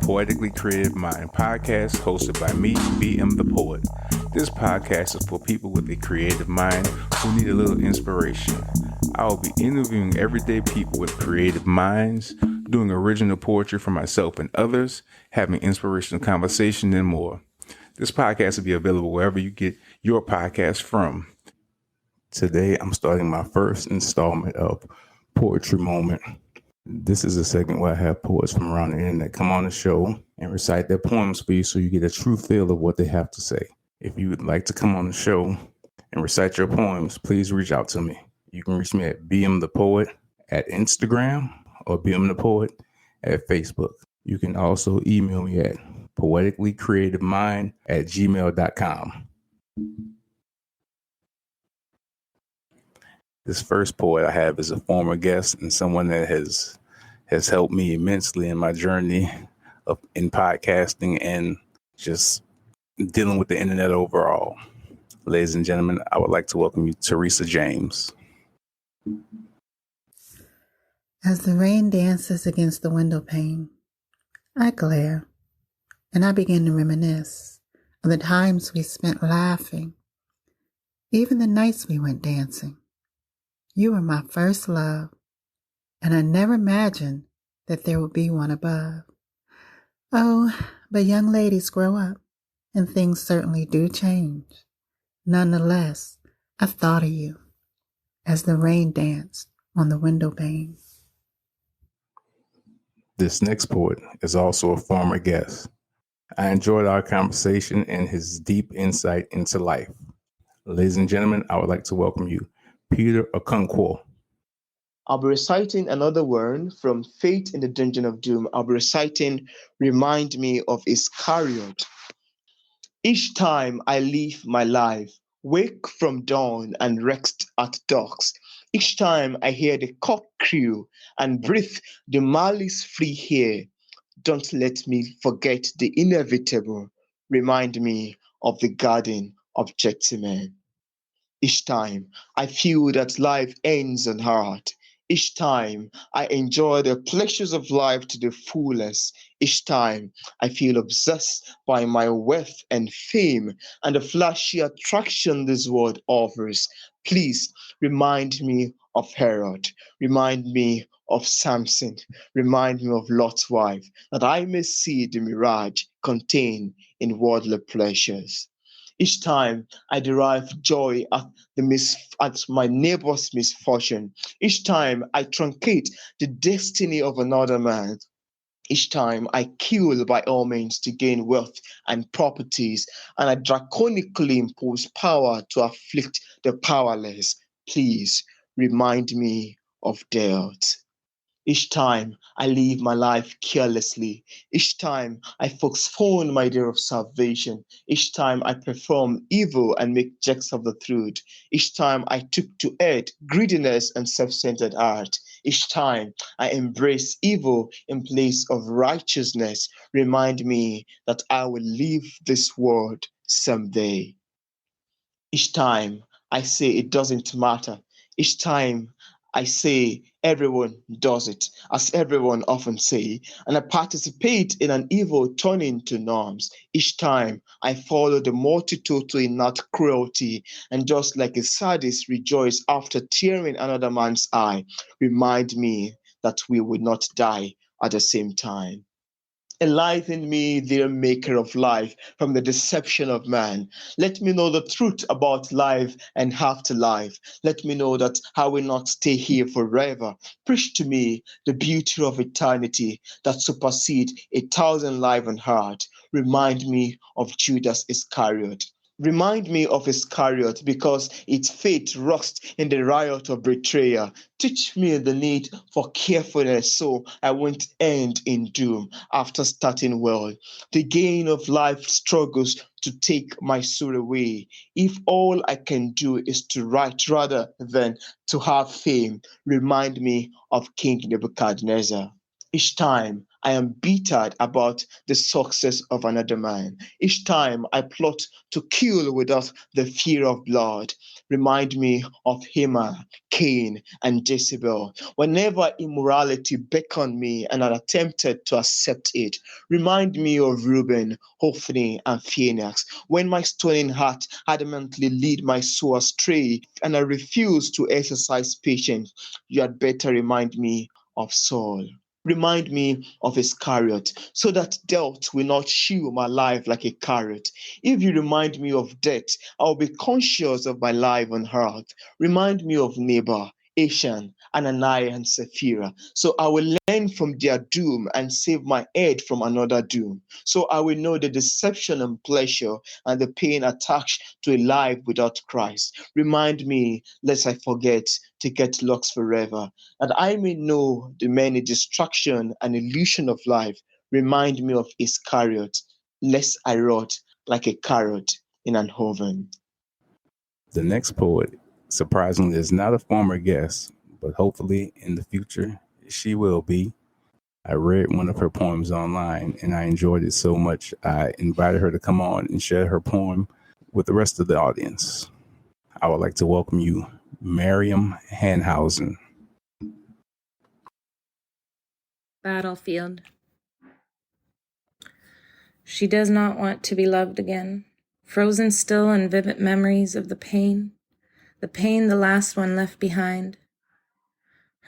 Poetically Creative Mind podcast hosted by me, BM the Poet. This podcast is for people with a creative mind who need a little inspiration. I will be interviewing everyday people with creative minds, doing original poetry for myself and others, having inspirational conversation, and more. This podcast will be available wherever you get your podcast from. Today, I'm starting my first installment of Poetry Moment. This is a segment where I have poets from around the internet come on the show and recite their poems for you so you get a true feel of what they have to say. If you would like to come on the show and recite your poems, please reach out to me. You can reach me at BM the Poet at Instagram or BM the Poet at Facebook. You can also email me at poeticallycreativemind@gmail.com. This first poet I have is a former guest and someone that has helped me immensely in my journey in podcasting and just dealing with the internet overall. Ladies and gentlemen, I would like to welcome you, Teresa James. As the rain dances against the window pane, I glare and I begin to reminisce of the times we spent laughing, even the nights we went dancing. You were my first love, and I never imagined that there would be one above. Oh, but young ladies grow up, and things certainly do change. Nonetheless, I thought of you as the rain danced on the window pane. This next poet is also a former guest. I enjoyed our conversation and his deep insight into life. Ladies and gentlemen, I would like to welcome you, Peter Okonkwo. I'll be reciting another word from Fate in the Dungeon of Doom. I'll be reciting Remind Me of Iscariot. Each time I live my life, wake from dawn and rest at dusk. Each time I hear the cock crew and breathe the malice-free air, don't let me forget the inevitable. Remind me of the garden of Gethsemane. Each time I feel that life ends on hard. Each time I enjoy the pleasures of life to the fullest. Each time I feel obsessed by my wealth and fame and the flashy attraction this world offers. Please remind me of Herod. Remind me of Samson. Remind me of Lot's wife, that I may see the mirage contained in worldly pleasures. Each time I derive joy at my neighbor's misfortune. Each time I truncate the destiny of another man. Each time I kill by all means to gain wealth and properties, and I draconically impose power to afflict the powerless. Please remind me of death. Each time I live my life carelessly. Each time I postpone my day of salvation. Each time I perform evil and make jokes of the truth. Each time I took to earth greediness and self-centered heart. Each time I embrace evil in place of righteousness. Remind me that I will leave this world someday. Each time I say it doesn't matter. Each time I say everyone does it, as everyone often say, and I participate in an evil turning to norms. Each time I follow the multitude to inert cruelty, and just like a sadist rejoice after tearing another man's eye, remind me that we will not die at the same time. Enlighten me, dear maker of life, from the deception of man. Let me know the truth about life and afterlife. Let me know that I will not stay here forever. Preach to me the beauty of eternity that supersedes 1,000 lives on earth. Remind me of Judas Iscariot. Remind me of Iscariot because its fate rust in the riot of betrayal. Teach me the need for carefulness so I won't end in doom after starting well. The gain of life struggles to take my soul away. If all I can do is to write rather than to have fame, remind me of King Nebuchadnezzar. Each time I am bittered about the success of another man. Each time I plot to kill without the fear of blood. Remind me of Haman, Cain, and Jezebel. Whenever immorality beckoned me and I attempted to accept it, remind me of Reuben, Hophni, and Phoenix. When my stony heart adamantly lead my soul astray and I refuse to exercise patience, you had better remind me of Saul. Remind me of Iscariot, so that death will not chew my life like a carrot. If you remind me of death, I will be conscious of my life on earth. Remind me of Nabal, Achan, Ananias, and Sapphira. So I will learn from their doom and save my head from another doom. So I will know the deception and pleasure and the pain attached to a life without Christ. Remind me, lest I forget, to get lost forever, that I may know the many distraction and illusion of life. Remind me of Iscariot, lest I rot like a carrot in an oven. The next poet, surprisingly, is not a former guest, but hopefully in the future she will be. I read one of her poems online and I enjoyed it so much I invited her to come on and share her poem with the rest of the audience. I would like to welcome you, Miriam Hahnhaussen. Battlefield. She does not want to be loved again, frozen still in vivid memories of the pain the last one left behind.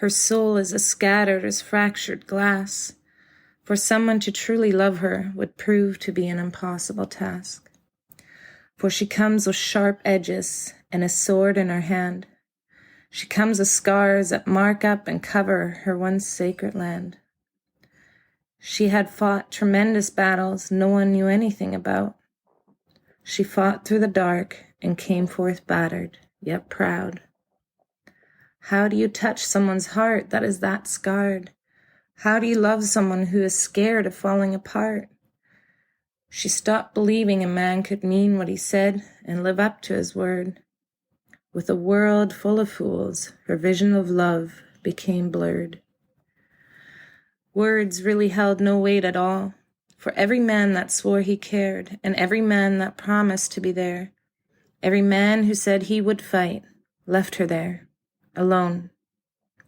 Her soul is as scattered as fractured glass. For someone to truly love her would prove to be an impossible task. For she comes with sharp edges and a sword in her hand. She comes with scars that mark up and cover her once sacred land. She had fought tremendous battles no one knew anything about. She fought through the dark and came forth battered, yet proud. How do you touch someone's heart that is that scarred? How do you love someone who is scared of falling apart? She stopped believing a man could mean what he said and live up to his word. With a world full of fools, her vision of love became blurred. Words really held no weight at all, for every man that swore he cared, and every man that promised to be there, every man who said he would fight, left her there, alone,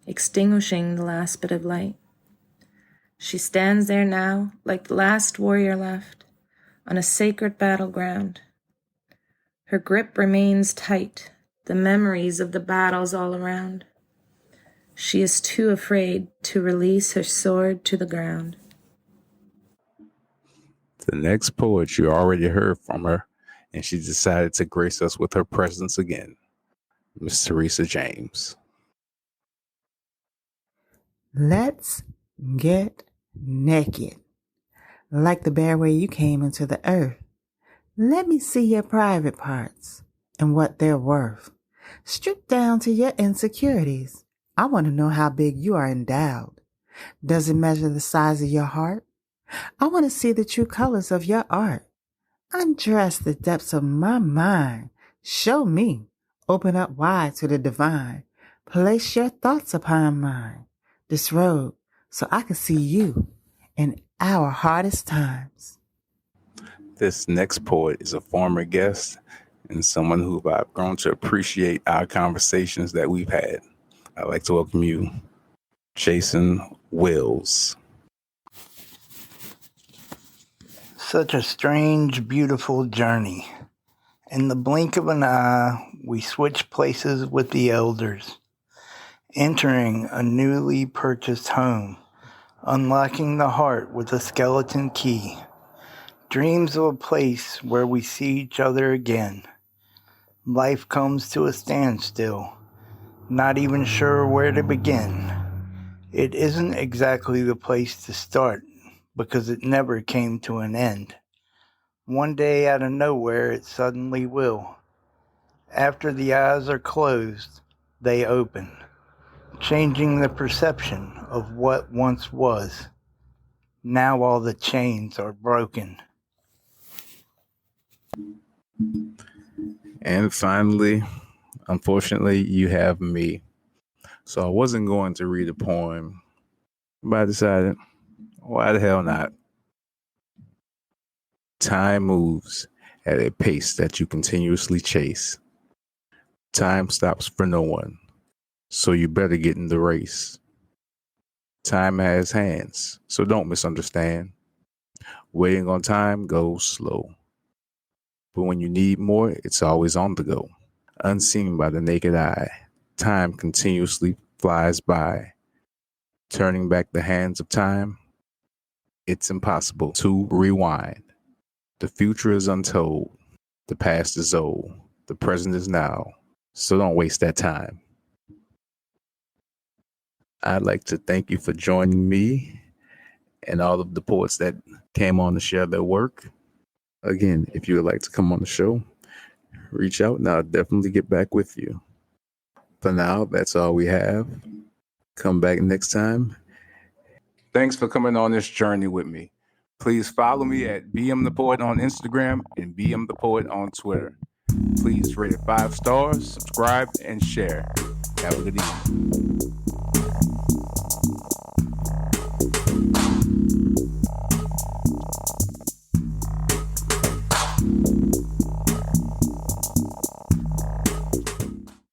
extinguishing the last bit of light. She stands there now, like the last warrior left, on a sacred battleground. Her grip remains tight, the memories of the battles all around. She is too afraid to release her sword to the ground. The next poet you already heard from her, and she decided to grace us with her presence again, Miss Teresa James. Let's get naked, like the bare way you came into the earth. Let me see your private parts and what they're worth. Stripped down to your insecurities. I want to know how big you are endowed. Does it measure the size of your heart? I want to see the true colors of your art. Undress the depths of my mind. Show me. Open up wide to the divine. Place your thoughts upon mine. Disrobe so I can see you in our hardest times. This next poet is a former guest and someone who I've grown to appreciate our conversations that we've had. I'd like to welcome you, Jason Wills. Such a strange, beautiful journey. In the blink of an eye, we switch places with the elders, entering a newly purchased home, unlocking the heart with a skeleton key. Dreams of a place where we see each other again. Life comes to a standstill, not even sure where to begin. It isn't exactly the place to start, because it never came to an end. One day out of nowhere it suddenly will. After the eyes are closed, they open, changing the perception of what once was. Now all the chains are broken. And finally, unfortunately, you have me. So I wasn't going to read a poem, but I decided, Why the hell not? Time moves at a pace that you continuously chase. Time stops for no one, so you better get in the race. Time has hands, so don't misunderstand. Waiting on time goes slow. But when you need more, it's always on the go. Unseen by the naked eye, time continuously flies by. Turning back the hands of time, it's impossible to rewind. The future is untold. The past is old. The present is now. So don't waste that time. I'd like to thank you for joining me and all of the poets that came on to share their work. Again, if you would like to come on the show, reach out and I'll definitely get back with you. For now, that's all we have. Come back next time. Thanks for coming on this journey with me. Please follow me at BM the Poet on Instagram and BM the Poet on Twitter. Please rate it 5 stars, subscribe, and share. Have a good evening.